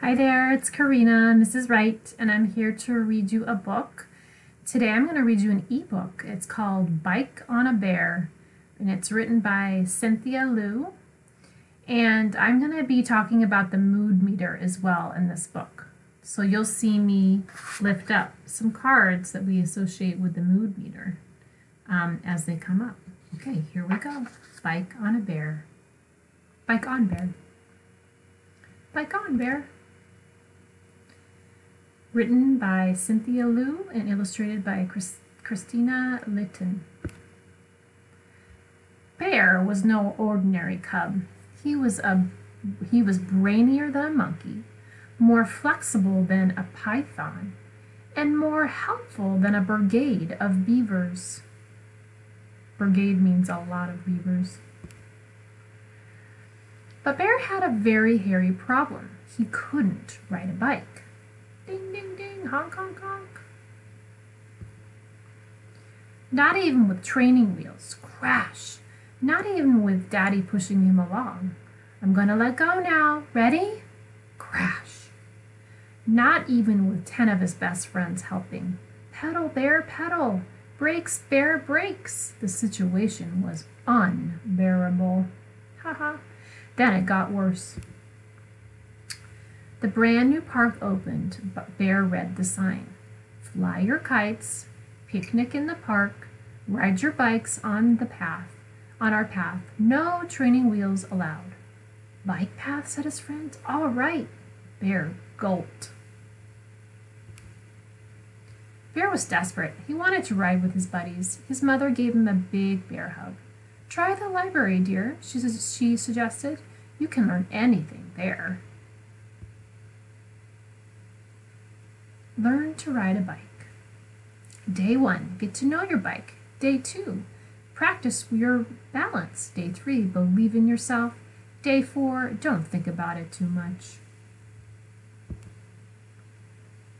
Hi there, it's Karina, Mrs. Wright, and I'm here to read you a book. Today I'm going to read you an ebook. It's called Bike on a Bear, and it's written by Cynthia Liu. And I'm going to be talking about the mood meter as well in this book. So you'll see me lift up some cards that we associate with the mood meter as they come up. Okay, here we go. Bike on a bear. Bike on bear. Bike on bear. Written by Cynthia Liu and illustrated by Christina Litton. Bear was no ordinary cub. He was brainier than a monkey, more flexible than a python, and more helpful than a brigade of beavers. Brigade means a lot of beavers. But Bear had a very hairy problem. He couldn't ride a bike. Ding, ding, ding, honk, honk, honk. Not even with training wheels. Crash. Not even with Daddy pushing him along. I'm gonna let go now. Ready? Crash. Not even with 10 of his best friends helping. Pedal, Bear, pedal. Brakes, Bear, brakes. The situation was unbearable. Haha. Then it got worse. The brand new park opened, but Bear read the sign. Fly your kites, picnic in the park, ride your bikes on our path. No training wheels allowed. Bike path, said his friends. All right. Bear gulped. Bear was desperate. He wanted to ride with his buddies. His mother gave him a big bear hug. Try the library, dear, she suggested. You can learn anything there. Learn to ride a bike. Day 1, get to know your bike. Day 2, practice your balance. Day 3, believe in yourself. Day 4, don't think about it too much.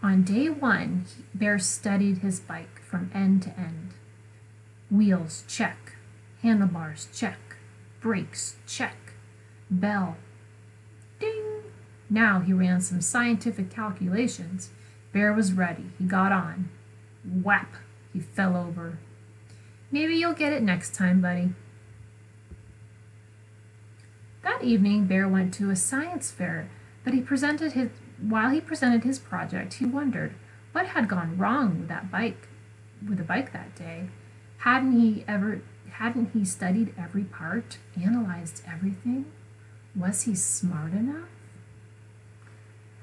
On day 1, Bear studied his bike from end to end. Wheels, check. Handlebars, check. Brakes, check. Bell, ding. Now he ran some scientific calculations. Bear was ready. He got on. Whap! He fell over. Maybe you'll get it next time, buddy. That evening, Bear went to a science fair, but while he presented his project, he wondered what had gone wrong with the bike that day. Hadn't he studied every part, analyzed everything? Was he smart enough?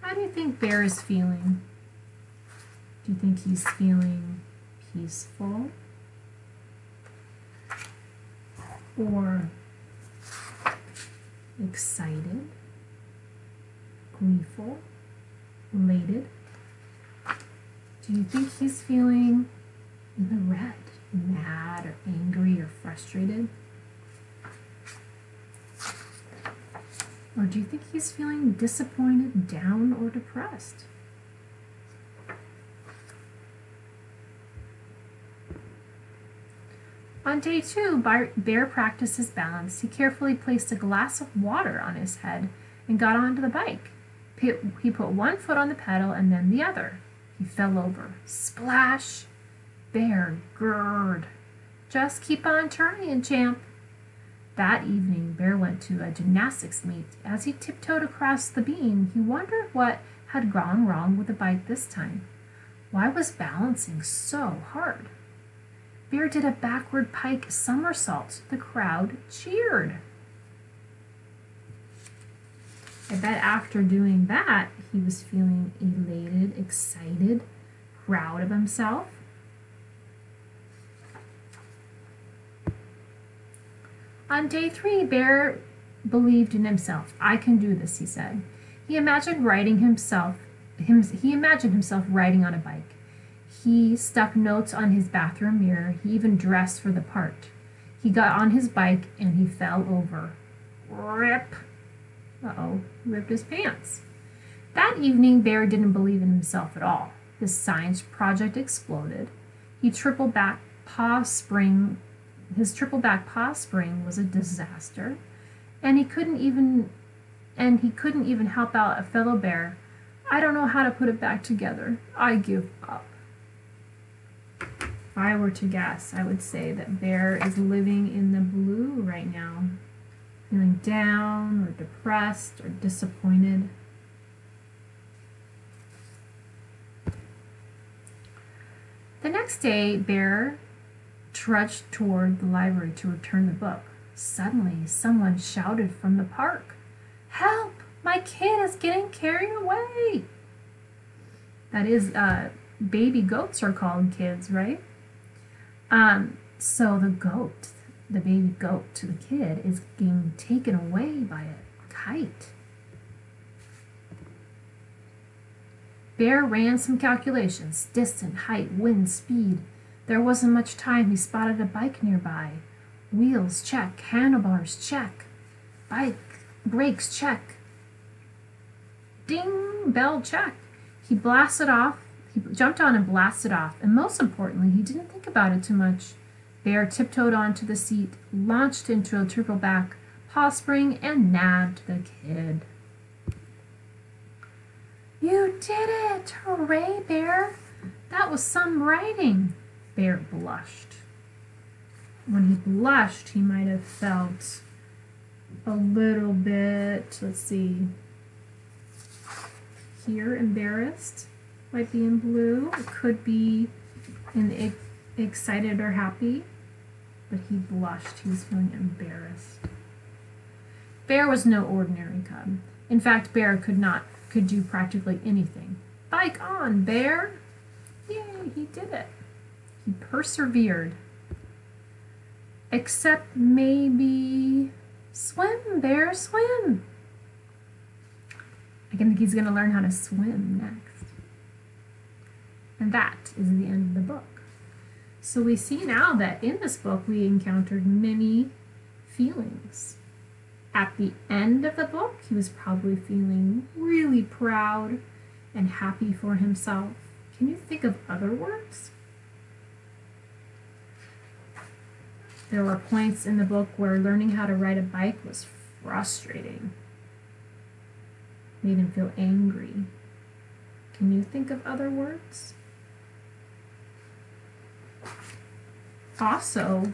How do you think Bear is feeling? Do you think he's feeling peaceful? Or excited? Gleeful? Elated? Do you think he's feeling in the red? Mad or angry or frustrated? Or do you think he's feeling disappointed, down, or depressed? On day 2, Bear practiced his balance. He carefully placed a glass of water on his head and got onto the bike. He put one foot on the pedal and then the other. He fell over. Splash! Bear, gird. Just keep on turning, champ. That evening, Bear went to a gymnastics meet. As he tiptoed across the beam, he wondered what had gone wrong with the bike this time. Why was balancing so hard? Bear did a backward pike somersault. The crowd cheered. I bet after doing that, he was feeling elated, excited, proud of himself. On day 3, Bear believed in himself. I can do this, he said. He imagined himself riding on a bike. He stuck notes on his bathroom mirror. He even dressed for the part. He got on his bike and he fell over. Rip! Uh-oh, ripped his pants. That evening, Bear didn't believe in himself at all. His science project exploded. His triple back paw spring was a disaster, and he couldn't even help out a fellow bear I don't know how to put it back together. I give up. If I were to guess, I would say that Bear is living in the blue right now, feeling down or depressed or disappointed. The next day, Bear trudged toward the library to return the book. Suddenly, someone shouted from the park, "Help! My kid is getting carried away!" That is, baby goats are called kids, right? So the baby goat to the kid, is being taken away by a kite. Bear ran some calculations: distance, height, wind, speed. There wasn't much time. He spotted a bike nearby. Wheels, check. Handlebars, check. Bike, brakes, check. Ding, bell, check. He blasted off. He jumped on and blasted off. And most importantly, he didn't think about it too much. Bear tiptoed onto the seat, launched into a triple back paw spring, and nabbed the kid. You did it! Hooray, Bear! That was some riding. Bear blushed. When he blushed, he might have felt a little bit, let's see, here, embarrassed. Might be in blue. It could be in excited or happy, but he blushed. He was feeling embarrassed. Bear was no ordinary cub. In fact, Bear could do practically anything. Bike on, Bear! Yay, he did it. He persevered. Except maybe swim, Bear, swim. I think he's going to learn how to swim next. And that is the end of the book. So we see now that in this book we encountered many feelings. At the end of the book, he was probably feeling really proud and happy for himself. Can you think of other words? There were points in the book where learning how to ride a bike was frustrating. Made him feel angry. Can you think of other words? Also,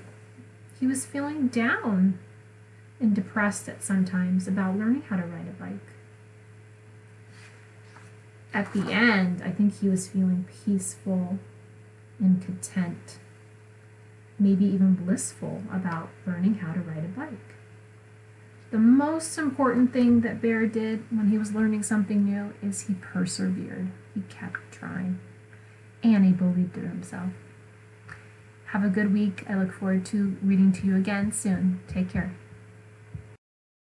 he was feeling down and depressed at sometimes about learning how to ride a bike. At the end, I think he was feeling peaceful and content, maybe even blissful about learning how to ride a bike. The most important thing that Bear did when he was learning something new is he persevered. He kept trying, and he believed in himself. Have a good week. I look forward to reading to you again soon. Take care.